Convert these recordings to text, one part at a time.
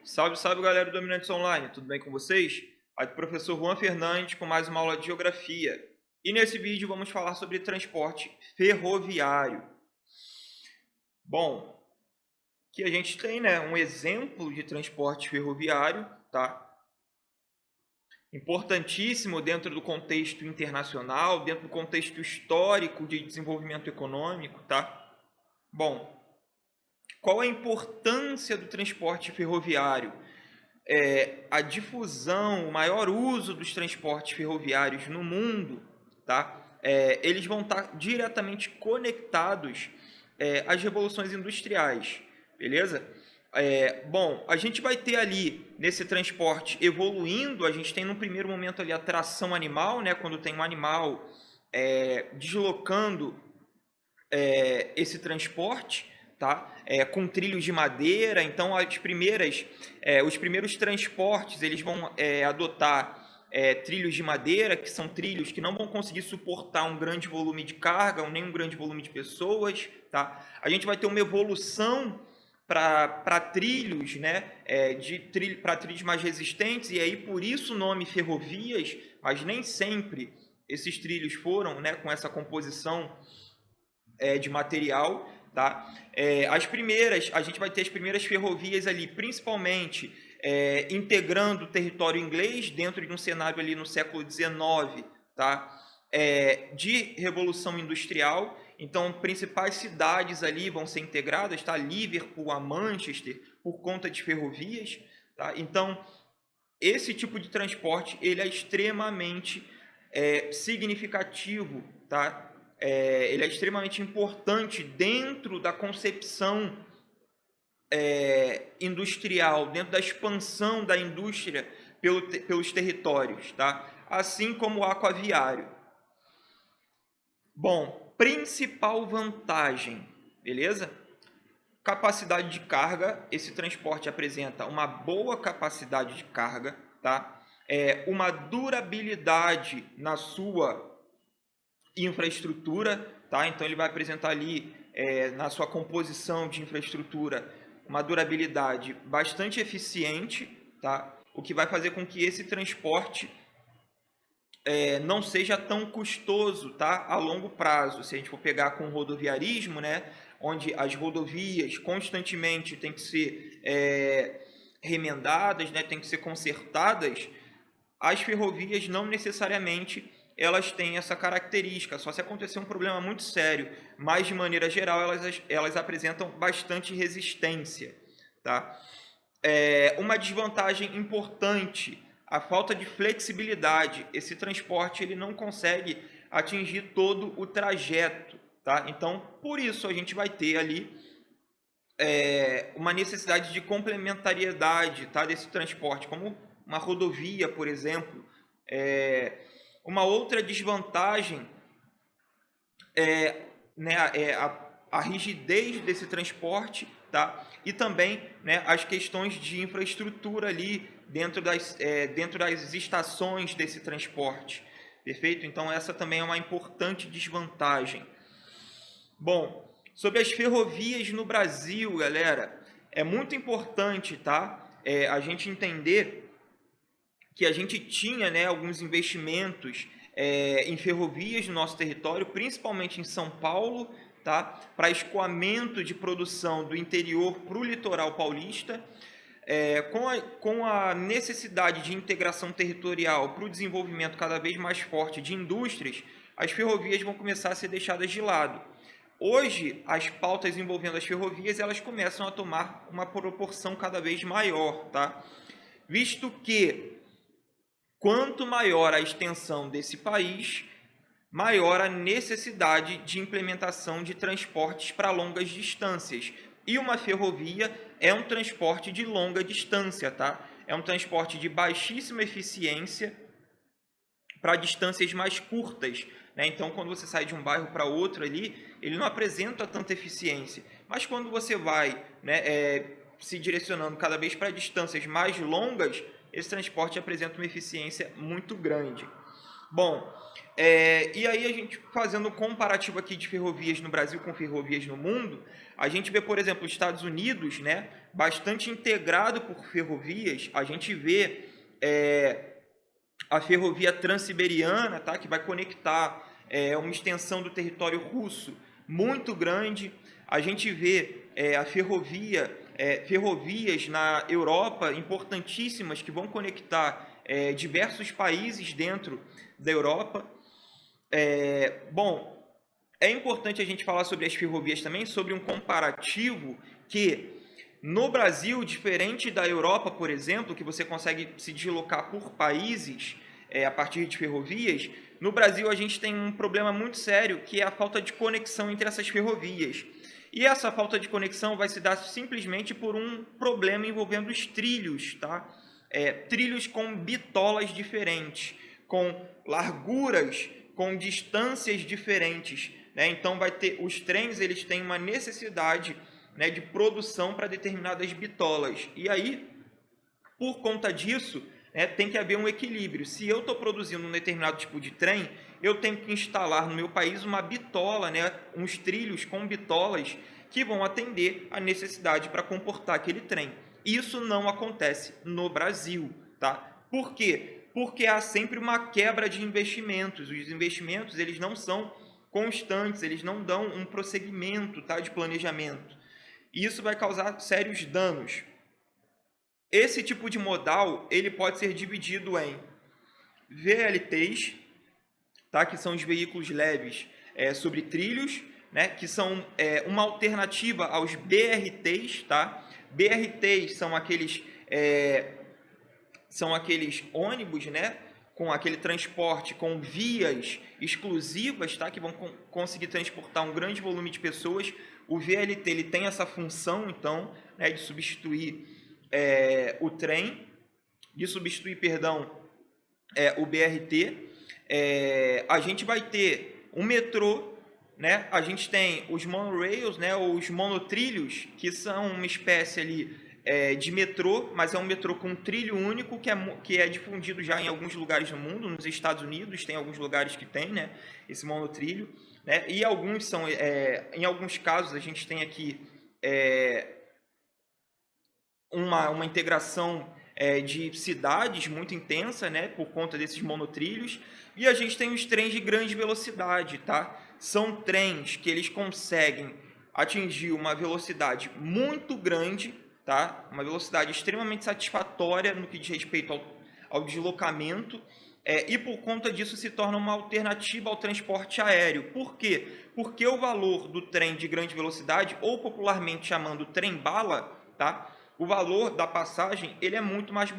Salve, salve galera do Dominantes Online, tudo bem com vocês? Aqui é o professor Juan Fernandes com mais uma aula de Geografia. E nesse vídeo vamos falar sobre transporte ferroviário. Bom, aqui a gente tem um exemplo de transporte ferroviário, tá? Importantíssimo dentro do contexto internacional, dentro do contexto histórico de desenvolvimento econômico, tá? Bom, qual a importância do transporte ferroviário? A difusão, o maior uso dos transportes ferroviários no mundo, tá? Eles vão estar diretamente conectados às revoluções industriais, beleza? Bom, a gente vai ter ali nesse transporte evoluindo, a gente tem no primeiro momento ali a tração animal, né? Quando tem um animal deslocando esse transporte, tá? Com trilhos de madeira. Então, os primeiros transportes eles vão adotar trilhos de madeira, que são trilhos que não vão conseguir suportar um grande volume de carga, nem um grande volume de pessoas. Tá? A gente vai ter uma evolução para trilhos, né? Para trilhos mais resistentes, e aí por isso o nome ferrovias, mas nem sempre esses trilhos foram, né, com essa composição de material, tá? A gente vai ter as primeiras ferrovias ali, principalmente integrando o território inglês dentro de um cenário ali no século XIX, tá? De revolução industrial. Então, principais cidades ali vão ser integradas, tá? Liverpool a Manchester, por conta de ferrovias, tá? Então, esse tipo de transporte ele é extremamente significativo, tá? Ele é extremamente importante dentro da concepção industrial, dentro da expansão da indústria pelos territórios, tá? Assim como o aquaviário. Bom, principal vantagem, beleza? Capacidade de carga, esse transporte apresenta uma boa capacidade de carga, tá? Uma durabilidade na sua infraestrutura, tá? Então ele vai apresentar ali na sua composição de infraestrutura uma durabilidade bastante eficiente, tá? O que vai fazer com que esse transporte não seja tão custoso, tá? A longo prazo. Se a gente for pegar com o rodoviarismo, né? Onde as rodovias constantemente têm que ser remendadas, né? Têm que ser consertadas, as ferrovias não necessariamente elas têm essa característica, só se acontecer um problema muito sério, mas de maneira geral elas apresentam bastante resistência, tá? Uma desvantagem importante, a falta de flexibilidade. Esse transporte ele não consegue atingir todo o trajeto, tá? Então, por isso a gente vai ter ali uma necessidade de complementariedade, tá, desse transporte, como uma rodovia, por exemplo. Uma outra desvantagem a rigidez desse transporte, tá? E também, né, as questões de infraestrutura ali dentro das estações desse transporte. Perfeito? Então essa também é uma importante desvantagem. Bom, sobre as ferrovias no Brasil, galera, é muito importante, tá? A gente entender que a gente tinha, né, alguns investimentos em ferrovias no nosso território, principalmente em São Paulo, tá? Para escoamento de produção do interior para o litoral paulista, com a necessidade de integração territorial para o desenvolvimento cada vez mais forte de indústrias, as ferrovias vão começar a ser deixadas de lado. Hoje, as pautas envolvendo as ferrovias elas começam a tomar uma proporção cada vez maior, tá? Visto que quanto maior a extensão desse país, maior a necessidade de implementação de transportes para longas distâncias. E uma ferrovia é um transporte de longa distância, tá? É um transporte de baixíssima eficiência para distâncias mais curtas, né? Então, quando você sai de um bairro para outro ali, ele não apresenta tanta eficiência. Mas quando você vai, né, se direcionando cada vez para distâncias mais longas, esse transporte apresenta uma eficiência muito grande. Bom, e aí a gente fazendo um comparativo aqui de ferrovias no Brasil com ferrovias no mundo, a gente vê, por exemplo, os Estados Unidos, né, bastante integrado por ferrovias. A gente vê a ferrovia Transiberiana, tá, que vai conectar uma extensão do território russo muito grande. A gente vê ferrovias na Europa importantíssimas que vão conectar diversos países dentro da Europa. Bom, é importante a gente falar sobre as ferrovias também, sobre um comparativo que no Brasil, diferente da Europa, por exemplo, que você consegue se deslocar por países a partir de ferrovias, no Brasil a gente tem um problema muito sério, que é a falta de conexão entre essas ferrovias. E essa falta de conexão vai se dar simplesmente por um problema envolvendo os trilhos, tá? Trilhos com bitolas diferentes, com larguras, com distâncias diferentes, né? Então vai ter os trens, eles têm uma necessidade, né, de produção para determinadas bitolas. E aí, por conta disso, né, tem que haver um equilíbrio. Se eu estou produzindo um determinado tipo de trem, eu tenho que instalar no meu país uma bitola, né, uns trilhos com bitolas que vão atender a necessidade para comportar aquele trem. Isso não acontece no Brasil, tá? Por quê? Porque há sempre uma quebra de investimentos. Os investimentos, eles não são constantes, eles não dão um prosseguimento, tá, de planejamento. E isso vai causar sérios danos. Esse tipo de modal, ele pode ser dividido em VLTs, tá? Que são os veículos leves sobre trilhos, né? Que são uma alternativa aos BRTs, tá? BRTs são aqueles ônibus, né? Com aquele transporte com vias exclusivas, tá? Que vão conseguir transportar um grande volume de pessoas. O VLT ele tem essa função, então, né, de substituir o trem, o BRT. A gente vai ter um metrô, né? A gente tem os monorails, né, ou os monotrilhos, que são uma espécie ali de metrô, mas é um metrô com um trilho único que é difundido já em alguns lugares no mundo. Nos Estados Unidos tem alguns lugares que tem, né, esse monotrilho, né, e alguns são, em alguns casos a gente tem aqui uma integração de cidades muito intensa, né, por conta desses monotrilhos. E a gente tem os trens de grande velocidade, tá? São trens que eles conseguem atingir uma velocidade muito grande, tá? Uma velocidade extremamente satisfatória no que diz respeito ao deslocamento, e por conta disso se torna uma alternativa ao transporte aéreo. Por quê? Porque o valor do trem de grande velocidade, ou popularmente chamando trem-bala, tá? O valor da passagem ela é muito mais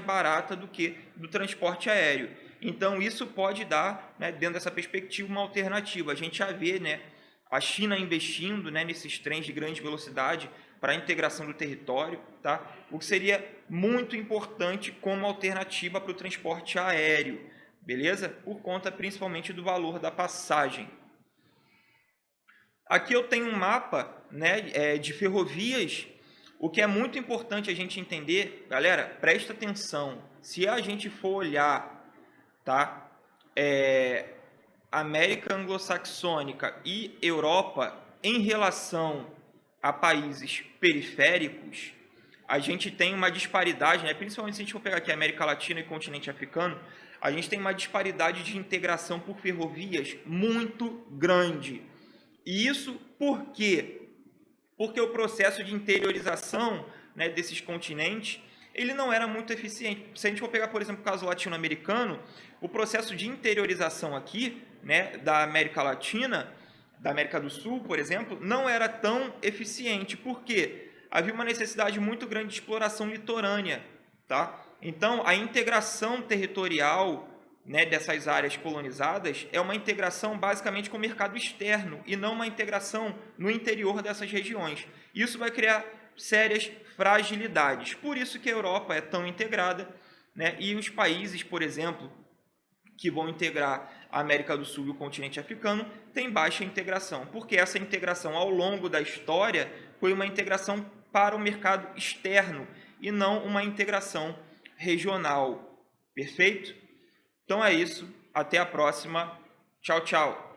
barata do que do transporte aéreo. Então, isso pode dar, né, dentro dessa perspectiva, uma alternativa. A gente já vê, né, a China investindo, né, nesses trens de grande velocidade para a integração do território, tá? O que seria muito importante como alternativa para o transporte aéreo, beleza? Por conta principalmente do valor da passagem. Aqui eu tenho um mapa, né, de ferrovias. O que é muito importante a gente entender, galera, presta atenção. Se a gente for olhar, tá, América anglo-saxônica e Europa em relação a países periféricos, a gente tem uma disparidade, né? Principalmente se a gente for pegar aqui a América Latina e continente africano, a gente tem uma disparidade de integração por ferrovias muito grande. E isso por quê? Porque o processo de interiorização, né, desses continentes, ele não era muito eficiente. Se a gente for pegar, por exemplo, o caso latino-americano, o processo de interiorização aqui, né, da América Latina, da América do Sul, por exemplo, não era tão eficiente. Por quê? Havia uma necessidade muito grande de exploração litorânea, tá? Então, a integração territorial, né, dessas áreas colonizadas é uma integração basicamente com o mercado externo e não uma integração no interior dessas regiões. Isso vai criar sérias fragilidades. Por isso que a Europa é tão integrada, né, e os países, por exemplo, que vão integrar a América do Sul e o continente africano têm baixa integração, porque essa integração ao longo da história foi uma integração para o mercado externo e não uma integração regional. Perfeito? Então é isso. até a próxima. Tchau, tchau.